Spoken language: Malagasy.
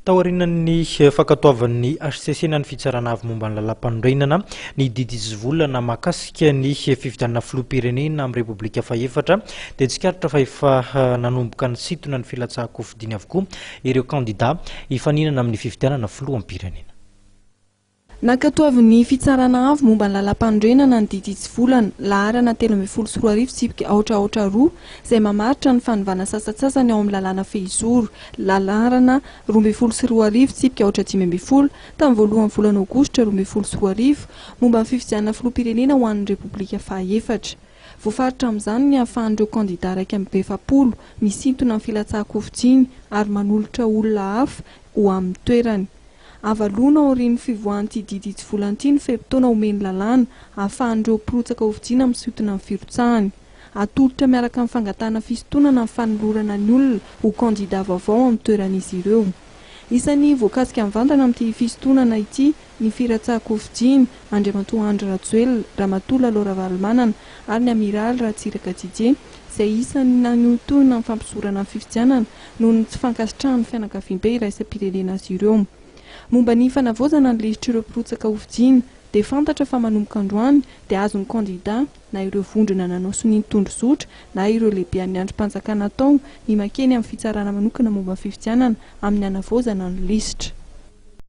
Taorian'ny fankatoavan'ny HCCna ny fitsarana avy momba ny lalam-panorenana ny didizvolana mahakasika ny fifidianana filoham-pirenena amin'ny Repoblika Fahefatra dia tsikaritra fa efa nanomboka ny sitona ny filatsaham-pifidiana avokoa ireo kandida hifaninana amin'ny fifidianana filoham-pirenena. Nankatoavin'ny fitsarana avy momba ny lalam-panorenana ny didizvolana laharana 13/4/2 izay mamaritra ny fanovana sasatsasany ao amin'ny lalàna Fehizoro laharana 12/4/5 tamin'ny voalohan'ny volana Aogositra 2024 momba ny fifidianana filoham-pirenena ho an'ny Repoblika Fahefatra. Voafaritra amin'izany ny ahafahan'ireo kandida 170 misintona amin'ny filatsaham-pifidiana ary manolotra olona hafa ho amin'ny toerany. Avalona aorian'ny fivoahan'ity didizvolana ity ny fempotoana omeny lalàna ahafahan'ireo mpirotsaka fifidiana misintona amin'ny firotsahany. Atolotra miaraka amin'ny fangatahana fisontonana ny fanolorana ny olona ho kandida vaovao amin'ny toeran'izy ireo. Isan'ny voakasika mivantana amin'ity fisontonana ity ny firatsahan-kofidiana Andriamatoa Andry Rajoelina, Ramatoa Laura Valomanana ary ny Amiraly Ratsiraka Didie izay isan'ny nanotona ny fampisorana ny fifidianana noho ny tsy fankasitrahan'ny fianakaviam-be iraisam-pirenena azy ireo. Momba ny fanavaozana ny lisitra ireo mpirotsaka fifidiana dia fantatra fa manomboka androany dia azon'ny kandida na ireo vondrona nanao soniny tondrozotra na ireo lehibe amin'ny androm-panjakana tao ny makeny amin'ny fitsarana manokana momba ny fifidianana amin'ny hanavaozana ny lisitra.